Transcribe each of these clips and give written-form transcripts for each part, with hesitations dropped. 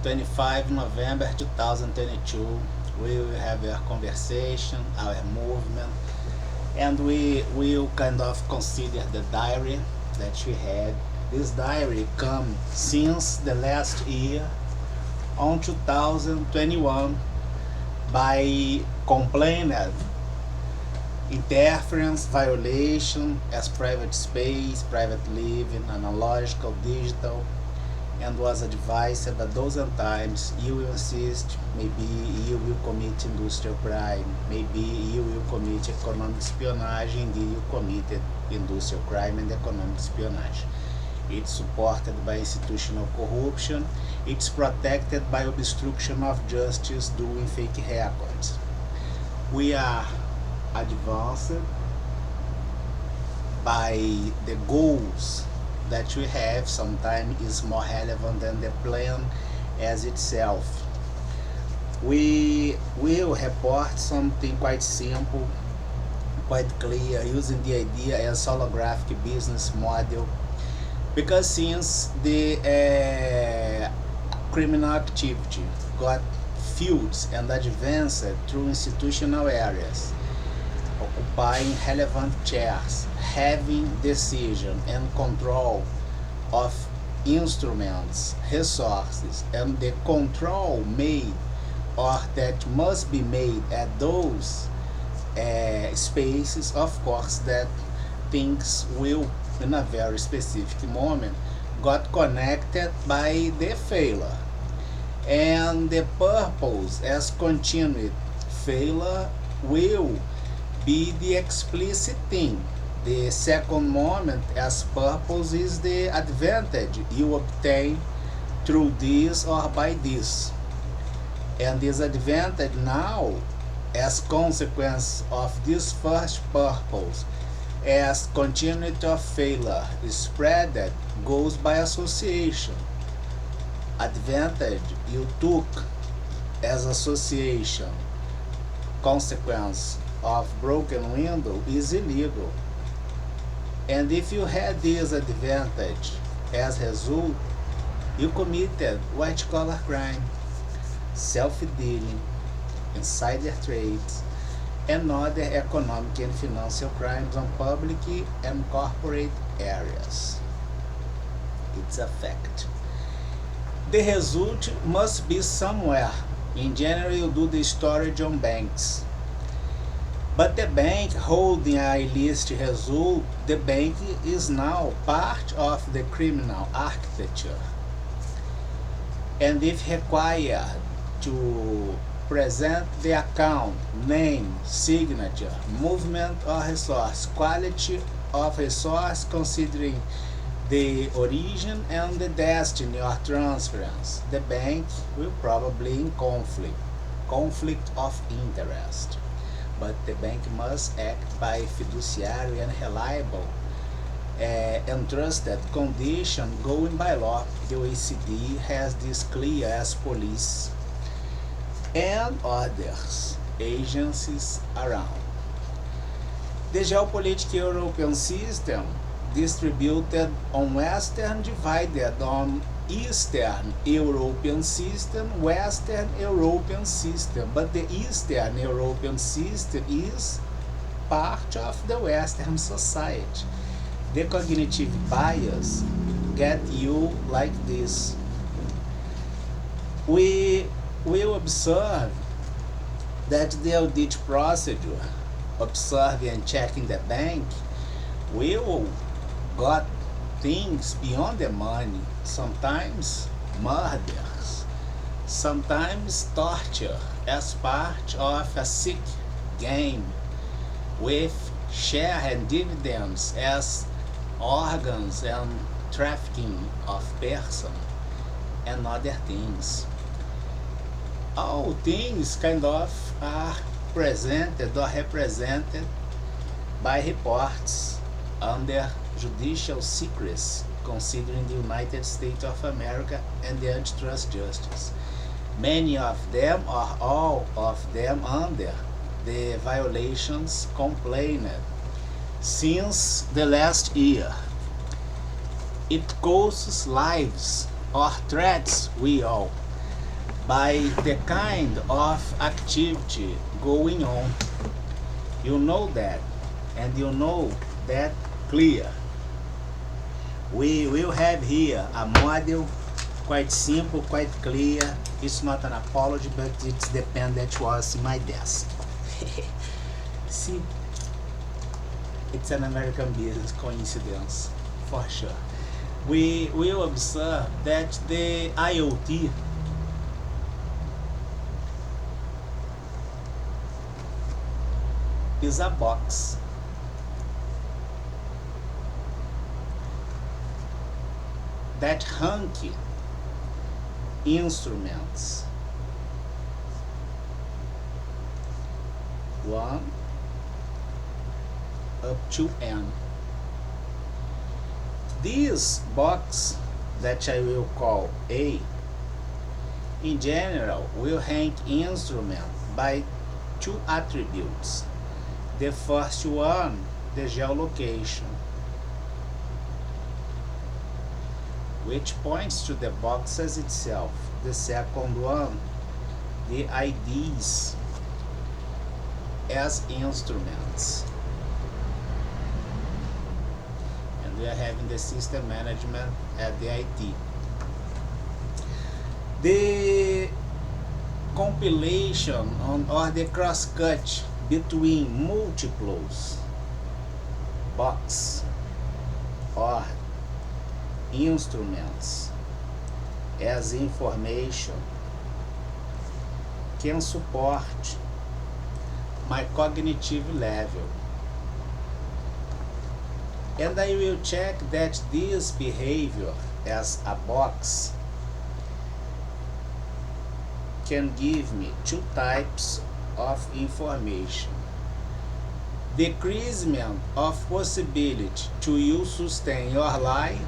25 November 2022. We will have our conversation, our movement, and we will kind of consider the diary that we had. This diary come since the last year on 2021 by complainant interference, violation as private space, private living, analogical, digital, and was advised that those times you will insist, maybe you will commit industrial crime, maybe you will commit economic espionage, indeed you committed industrial crime and economic espionage. It's supported by institutional corruption, it's protected by obstruction of justice doing fake records. We are advanced by the goals that we have. Sometimes is more relevant than the plan as itself. We will report something quite simple, quite clear, using the idea as holographic business model, because since the criminal activity got fields and advanced through institutional areas, occupying relevant chairs, having decision and control of instruments, resources, and the control made or that must be made at those spaces, of course, that things will, in a very specific moment, got connected by the failure. And the purpose as continued failure will be the explicit thing. The second moment as purpose is the advantage you obtain through this or by this. And this advantage now, as consequence of this first purpose, as continuity of failure is spreaded, goes by association. Advantage you took as association, consequence of broken window is illegal. And if you had this advantage as result, you committed white collar crime, self-dealing, insider trades, and other economic and financial crimes on public and corporate areas. It's a fact. The result must be somewhere. In general, you do the storage on banks. But the bank holding a illicit result, the bank is now part of the criminal architecture. And if required to present the account, name, signature, movement or resource, quality of resource considering the origin and the destiny or transference, the bank will probably in conflict of interest. But the bank must act by fiduciary and reliable and trusted condition going by law. The OECD has this clear as police and others agencies around. The geopolitical European system distributed on Western, divided on Eastern European system, Western European system, but the Eastern European system is part of the Western society. The cognitive bias get you like this. We will observe that the audit procedure, observing and checking the bank, will got things beyond the money, sometimes murders, sometimes torture as part of a sick game with share and dividends as organs and trafficking of person and other things. All things kind of are presented or represented by reports under judicial secrecy, considering the United States of America and the antitrust justice. Many of them or all of them under the violations complained since the last year. It costs lives or threats will by the kind of activity going on. You know that, and you know that clear. We will have here a model, quite simple, quite clear. It's not an apology, but it's the pen that was in my desk. See, it's an American business coincidence, for sure. We will observe that the IoT is a box. That hunky instruments. 1 up to N. This box that I will call A, in general, will rank instrument by 2 attributes. The first one, the geolocation, which points to the boxes itself. The second one, the IDs as instruments. And we are having the system management at the IT. The compilation on, or the cross-cut between multiples box or instruments as information can support my cognitive level, and I will check that this behavior as a box can give me 2 types of information: decreasement of possibility to you sustain your life,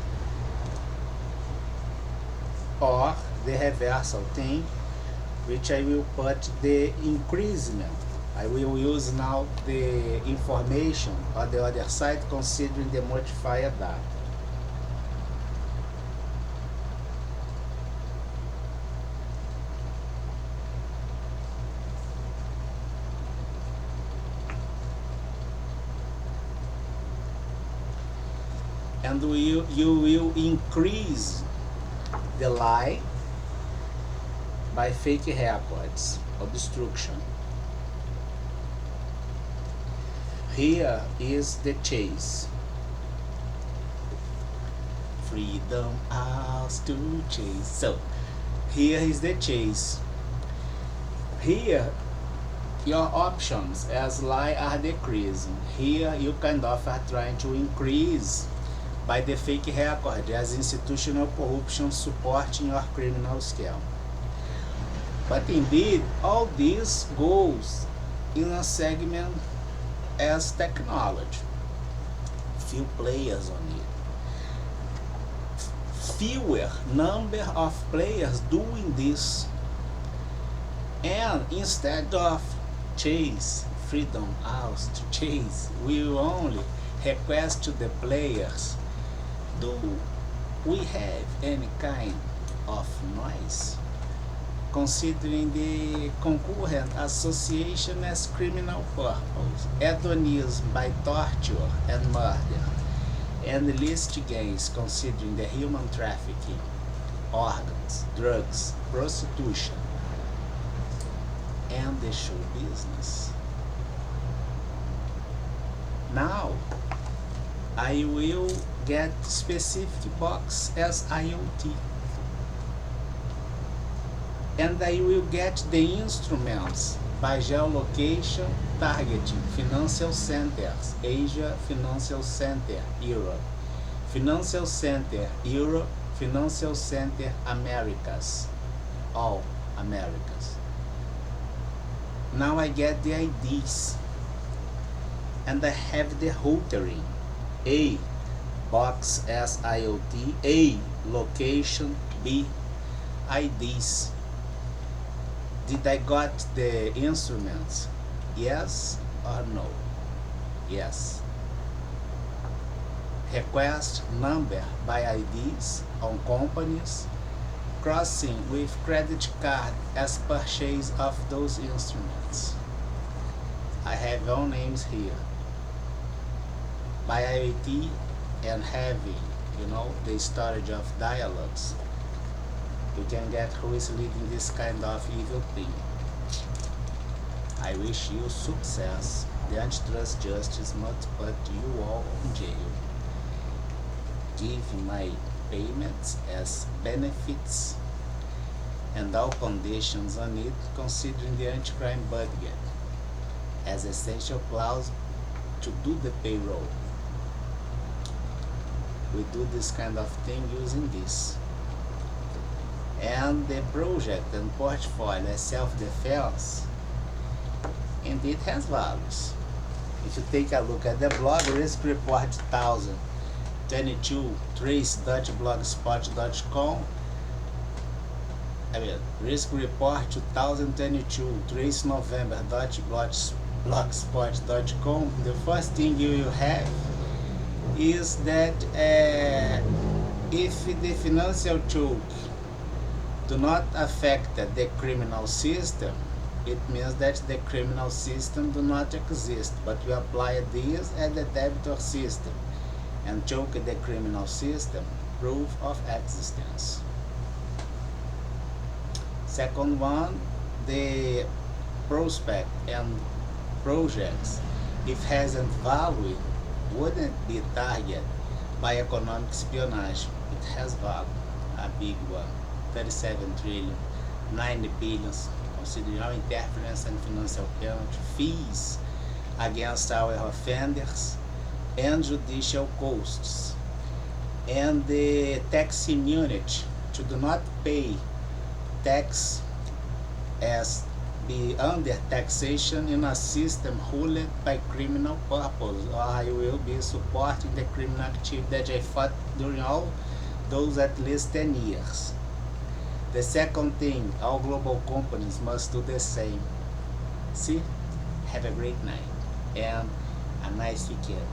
or the reversal thing, which I will put the increasement. I will use now the information on the other side considering the modifier data. And you will increase the lie by fake records, obstruction. Here is the chase. Freedom house to chase. So here is the chase. Here your options as lie are decreasing. Here you kind of are trying to increase by the fake record as institutional corruption supporting your criminal scale. But indeed, all this goes in a segment as technology. Few players on it. Fewer number of players doing this. And instead of chase, freedom house to chase, we will only request to the players, do we have any kind of noise? Considering the concurrent association as criminal purpose, hedonism by torture and murder, and illicit gains considering the human trafficking, organs, drugs, prostitution, and the show business. Now, I will get specific box as IoT. And I will get the instruments by geolocation targeting financial centers, Asia, financial center, Europe, financial center, Europe, financial center, Americas, all Americas. Now I get the IDs, and I have the routering. A, box as IoT, A, location, B, IDs. Did I got the instruments? Yes or no? Yes. Request number by IDs on companies crossing with credit card as purchase of those instruments. I have all names here. By IoT and having, the storage of dialogues, you can get who is leading this kind of evil thing. I wish you success. The antitrust justice must put you all in jail. Give my payments as benefits and all conditions on it, considering the anti-crime budget as essential clause to do the payroll. We do this kind of thing using this. And the project and portfolio as self-defense indeed has values. If you take a look at the blog, Risk Report 2022, trace.blogspot.com. Risk Report 2022, tracenovember.blogspot.com. The first thing you will have is that if the financial choke do not affect the criminal system, it means that the criminal system do not exist, but you apply this at the debitor system and choke the criminal system, proof of existence. Second one, the prospect and projects, if hasn't value, wouldn't be targeted by economic espionage. It has value, a big one, 37 trillion, 90 billions, considering our interference and financial penalty, fees against our offenders, and judicial costs, and the tax immunity to do not pay tax as be under taxation in a system ruled by criminal purpose, or I will be supporting the criminal activity that I fought during all those at least 10 years. The second thing, all global companies must do the same. See? Have a great night and a nice weekend.